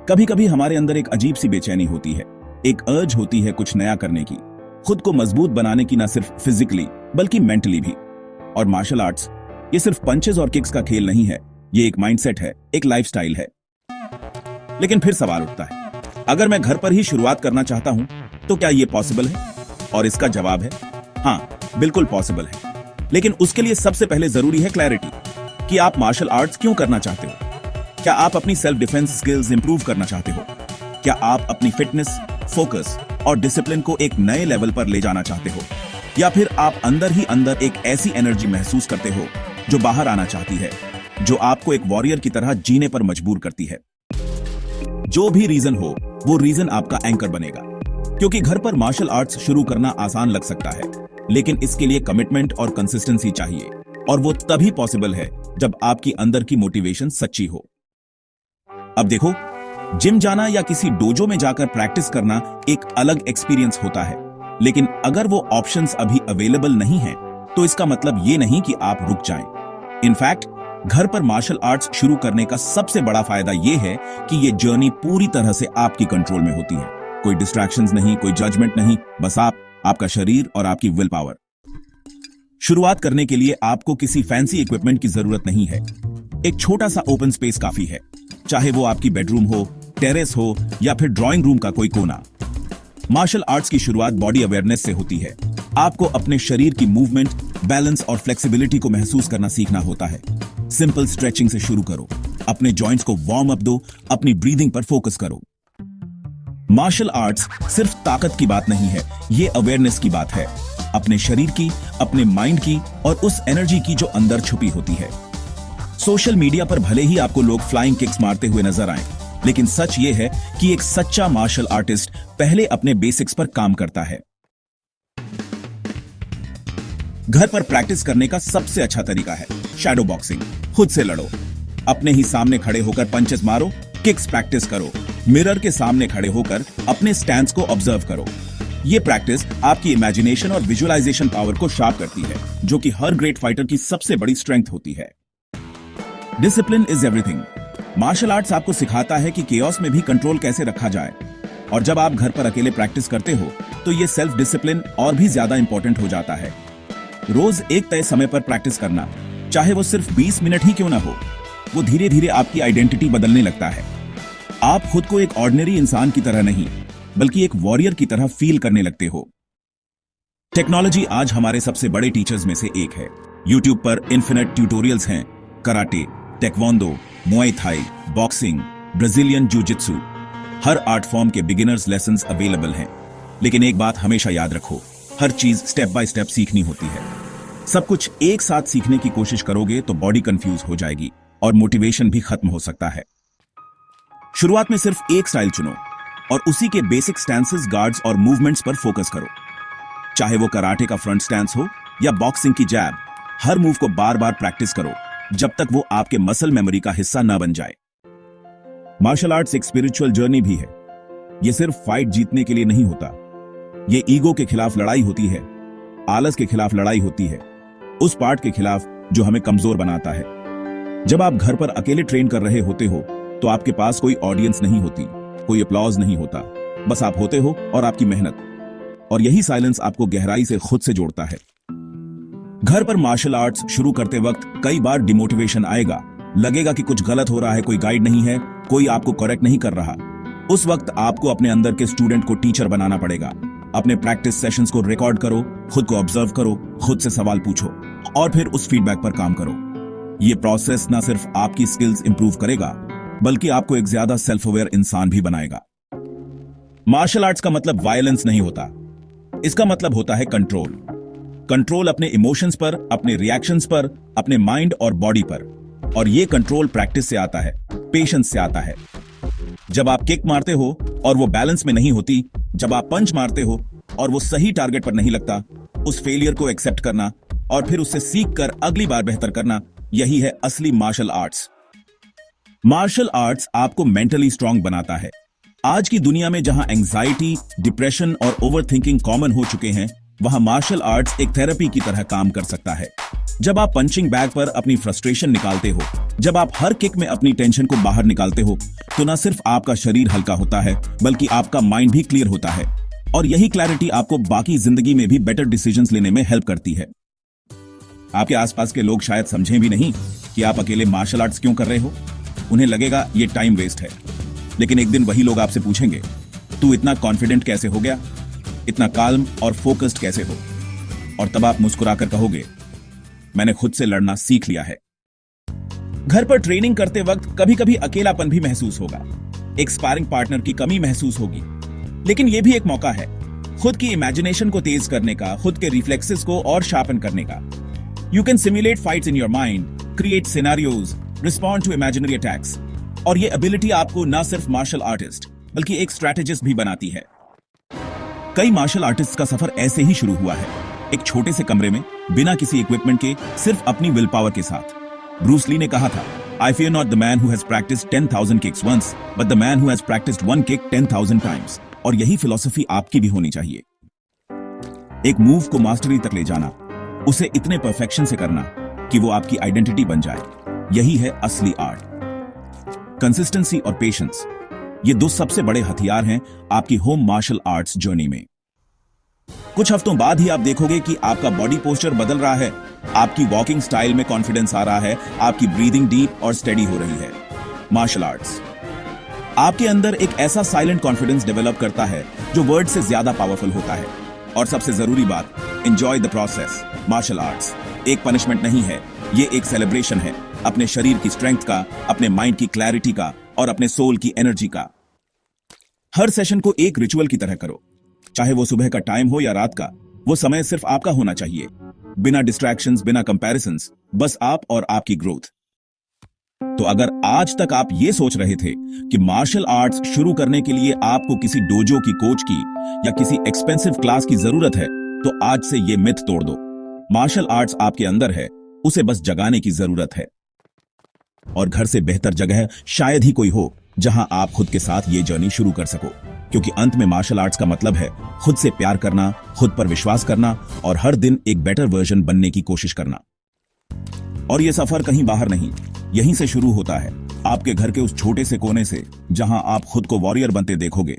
कभी कभी हमारे अंदर एक अजीब सी बेचैनी होती है, एक अर्ज होती है कुछ नया करने की, खुद को मजबूत बनाने की, ना सिर्फ फिजिकली बल्कि मेंटली भी। और मार्शल आर्ट्स ये सिर्फ पंचेस और किक्स का खेल नहीं है, ये एक माइंडसेट है, एक लाइफस्टाइल है। लेकिन फिर सवाल उठता है, अगर मैं घर पर ही शुरुआत करना चाहता हूं तो क्या ये पॉसिबल है? और इसका जवाब है हाँ, बिल्कुल पॉसिबल है। लेकिन उसके लिए सबसे पहले जरूरी है क्लैरिटी कि आप मार्शल आर्ट्स क्यों करना चाहते हो। क्या आप अपनी सेल्फ डिफेंस स्किल्स इंप्रूव करना चाहते हो? क्या आप अपनी फिटनेस, फोकस और डिसिप्लिन को एक नए लेवल पर ले जाना चाहते हो? या फिर आप अंदर ही अंदर एक ऐसी एनर्जी महसूस करते हो जो बाहर आना चाहती है, जो आपको एक वॉरियर की तरह जीने पर मजबूर करती है? जो भी रीजन हो, वो रीजन आपका एंकर बनेगा। क्योंकि घर पर मार्शल आर्ट्स शुरू करना आसान लग सकता है, लेकिन इसके लिए कमिटमेंट और कंसिस्टेंसी चाहिए, और वो तभी पॉसिबल है जब आपकी अंदर की मोटिवेशन सच्ची हो। अब देखो, जिम जाना या किसी डोजो में जाकर प्रैक्टिस करना एक अलग एक्सपीरियंस होता है, लेकिन अगर वो ऑप्शंस अभी अवेलेबल नहीं हैं, तो इसका मतलब ये नहीं कि आप रुक जाएं। इनफैक्ट घर पर मार्शल आर्ट्स शुरू करने का सबसे बड़ा फायदा ये है कि ये जर्नी पूरी तरह से आपकी कंट्रोल में होती है। कोई डिस्ट्रैक्शंस नहीं, कोई जजमेंट नहीं, बस आप, आपका शरीर और आपकी विल पावर। शुरुआत करने के लिए आपको किसी फैंसी इक्विपमेंट की जरूरत नहीं है। एक छोटा सा ओपन स्पेस काफी है, चाहे वो आपकी बेडरूम हो, टेरेस हो या फिर ड्राइंग रूम का कोई कोना। मार्शल आर्ट्स की शुरुआत बॉडी अवेयरनेस से होती है। आपको अपने शरीर की मूवमेंट, बैलेंस और फ्लेक्सिबिलिटी को महसूस करना सीखना होता है। सिंपल स्ट्रेचिंग से शुरू करो, अपने जॉइंट्स को वार्म अप दो, अपनी ब्रीदिंग पर फोकस करो। मार्शल आर्ट्स सिर्फ ताकत की बात नहीं है, ये अवेयरनेस की बात है, अपने शरीर की, अपने माइंड की और उस एनर्जी की जो अंदर छुपी होती है। सोशल मीडिया पर भले ही आपको लोग फ्लाइंग किक्स मारते हुए नजर आए, लेकिन सच ये है कि एक सच्चा मार्शल आर्टिस्ट पहले अपने बेसिक्स पर काम करता है। घर पर प्रैक्टिस करने का सबसे अच्छा तरीका है शैडो बॉक्सिंग। खुद से लड़ो, अपने ही सामने खड़े होकर पंचेस मारो, किक्स प्रैक्टिस करो, मिरर के सामने खड़े होकर अपने स्टैंस को ऑब्जर्व करो। ये प्रैक्टिस आपकी इमेजिनेशन और विजुअलाइजेशन पावर को शार्प करती है, जो कि हर ग्रेट फाइटर की सबसे बड़ी स्ट्रेंथ होती है। Discipline is everything. Martial arts आपको सिखाता है कि केओस में भी कंट्रोल कैसे रखा जाए, और जब आप घर पर अकेले प्रैक्टिस करते हो तो ये सेल्फ डिसिप्लिन और भी ज्यादा इंपॉर्टेंट हो जाता है। रोज एक तय समय पर प्रैक्टिस करना, चाहे वो सिर्फ 20 मिनट ही क्यों ना हो, वो धीरे धीरे आपकी आइडेंटिटी बदलने लगता है। आप खुद को एक ऑर्डिनरी इंसान की तरह नहीं, बल्कि एक वॉरियर की तरह फील करने लगते हो। टेक्नोलॉजी आज हमारे सबसे बड़े टीचर्स में से एक है। यूट्यूब पर इन्फिनिट ट्यूटोरियल्स हैं, कराटे, टेक्वांडो, मुआई थाई, बॉक्सिंग, ब्राजीलियन जिu-jitsu, हर आर्ट फॉर्म के बिगिनर्स लेसन्स अवेलेबल हैं। लेकिन एक बात हमेशा याद रखो, हर चीज स्टेप बाय स्टेप सीखनी होती है। सब कुछ एक साथ सीखने की कोशिश करोगे तो बॉडी कंफ्यूज हो जाएगी और मोटिवेशन भी खत्म हो सकता है। शुरुआत में सिर्फ एक स्टाइल चुनो और उसी के बेसिक स्टैंसेस, गार्ड्स और मूवमेंट्स पर फोकस करो। चाहे वो कराटे का फ्रंट स्टैंस हो या बॉक्सिंग की जैब, हर मूव को बार बार प्रैक्टिस करो जब तक वो आपके मसल मेमोरी का हिस्सा न बन जाए। मार्शल आर्ट्स एक स्पिरिचुअल जर्नी भी है। ये सिर्फ फाइट जीतने के लिए नहीं होता, ये ईगो के खिलाफ लड़ाई होती है, आलस के खिलाफ लड़ाई होती है, उस पार्ट के खिलाफ जो हमें कमजोर बनाता है। जब आप घर पर अकेले ट्रेन कर रहे होते हो तो आपके पास कोई ऑडियंस नहीं होती, कोई अप्लॉज नहीं होता, बस आप होते हो और आपकी मेहनत। और यही साइलेंस आपको गहराई से खुद से जोड़ता है। घर पर मार्शल आर्ट्स शुरू करते वक्त कई बार डिमोटिवेशन आएगा, लगेगा कि कुछ गलत हो रहा है, कोई गाइड नहीं है, कोई आपको करेक्ट नहीं कर रहा। उस वक्त आपको अपने अंदर के स्टूडेंट को टीचर बनाना पड़ेगा। अपने प्रैक्टिस सेशंस को रिकॉर्ड करो, खुद को ऑब्जर्व करो, खुद से सवाल पूछो और फिर उस फीडबैक पर काम करो। ये प्रोसेस ना सिर्फ आपकी स्किल्स इंप्रूव करेगा, बल्कि आपको एक ज्यादा सेल्फ अवेयर इंसान भी बनाएगा। मार्शल आर्ट्स का मतलब वायलेंस नहीं होता, इसका मतलब होता है कंट्रोल। कंट्रोल अपने इमोशंस पर, अपने रिएक्शंस पर, अपने माइंड और बॉडी पर। और ये कंट्रोल प्रैक्टिस से आता है, पेशेंस से आता है। जब आप किक मारते हो और वो बैलेंस में नहीं होती, जब आप पंच मारते हो और वो सही टारगेट पर नहीं लगता, उस फेलियर को एक्सेप्ट करना और फिर उससे सीख कर अगली बार बेहतर करना, यही है असली मार्शल आर्ट्स। मार्शल आर्ट्स आपको मेंटली स्ट्रांग बनाता है। आज की दुनिया में जहां एंजाइटी, डिप्रेशन और ओवरथिंकिंग कॉमन हो चुके हैं, वहां मार्शल आर्ट्स एक थेरेपी की तरह काम कर सकता है। जब आप पंचिंग बैग पर अपनी फ्रस्ट्रेशन निकालते हो, जब आप हर किक में अपनी टेंशन को बाहर निकालते हो, तो न सिर्फ आपका शरीर हल्का होता है बल्कि आपका माइंड भी क्लियर होता है। और यही क्लैरिटी आपको बाकी जिंदगी में भी बेटर डिसीजंस लेने में हेल्प करती है। आपके आसपास के लोग शायद समझें भी नहीं कि आप अकेले मार्शल आर्ट्स क्यों कर रहे हो। उन्हें लगेगा ये टाइम वेस्ट है। लेकिन एक दिन वही लोग आपसे पूछेंगे, तू इतना कॉन्फिडेंट कैसे हो गया, इतना काल्म और फोकस्ड कैसे हो? और तब आप मुस्कुराकर कहोगे, मैंने खुद से लड़ना सीख लिया है। घर पर ट्रेनिंग करते वक्त कभी कभी अकेलापन भी महसूस होगा, एक स्पारिंग पार्टनर की कमी महसूस होगी। लेकिन यह भी एक मौका है खुद की इमेजिनेशन को तेज करने का, खुद के रिफ्लेक्सेस को और शार्पन करने का। You can simulate fights in your mind, create scenarios, respond to imaginary attacks. और ये एबिलिटी आपको न सिर्फ मार्शल आर्टिस्ट बल्कि एक स्ट्रैटेजिस्ट भी बनाती है। कई मार्शल आर्टिस्ट का सफर ऐसे ही शुरू हुआ है, एक छोटे से कमरे में बिना किसी इक्विपमेंट के, सिर्फ अपनी विल पावर के साथ। ब्रूस ली ने कहा था, I fear not the man who has practiced 10,000 kicks once, but the man who has practiced one kick 10,000 times. और यही फिलॉसफी आपकी भी होनी चाहिए। एक मूव को मास्टरी तक ले जाना, उसे इतने परफेक्शन से करना कि वो आपकी आइडेंटिटी बन जाए, यही है असली आर्ट। कंसिस्टेंसी और पेशेंस, ये दो सबसे बड़े हथियार हैं आपकी होम मार्शल आर्ट्स जर्नी में। कुछ हफ्तों बाद ही आप देखोगे कि आपका बॉडी पोस्चर बदल रहा है, आपकी वॉकिंग स्टाइल में कॉन्फिडेंस आ रहा है, आपकी ब्रीदिंग डीप और स्टेडी हो रही है। मार्शल आर्ट्स आपके अंदर एक ऐसा साइलेंट कॉन्फिडेंस डेवलप करता है जो वर्ड से ज्यादा पावरफुल होता है। और सबसे जरूरी बात, enjoy the process. Martial arts एक पनिशमेंट नहीं है, ये एक सेलिब्रेशन है अपने शरीर की स्ट्रेंथ का, अपने माइंड की क्लैरिटी का और अपने सोल की एनर्जी का। हर सेशन को एक रिचुअल की तरह करो, चाहे वो सुबह का टाइम हो या रात का, वो समय सिर्फ आपका होना चाहिए, बिना डिस्ट्रैक्शंस, बिना कंपैरिजंस, बस आप और आपकी ग्रोथ। तो अगर आज तक आप ये सोच रहे थे कि मार्शल आर्ट्स शुरू करने के लिए आपको किसी डोजो की कोच की या किसी एक्सपेंसिव क्लास की जरूरत है, तो आज से ये मिथ तोड़ दो। मार्शल आर्ट्स आपके अंदर है, उसे बस जगाने की जरूरत है। और घर से बेहतर जगह शायद ही कोई हो जहां आप खुद के साथ ये जर्नी शुरू कर सको, क्योंकि अंत में मार्शल आर्ट्स का मतलब है खुद से प्यार करना, खुद पर विश्वास करना और हर दिन एक बेटर वर्जन बनने की कोशिश करना। और ये सफर कहीं बाहर नहीं, यहीं से शुरू होता है, आपके घर के उस छोटे से कोने से, जहां आप खुद को वॉरियर बनते देखोगे,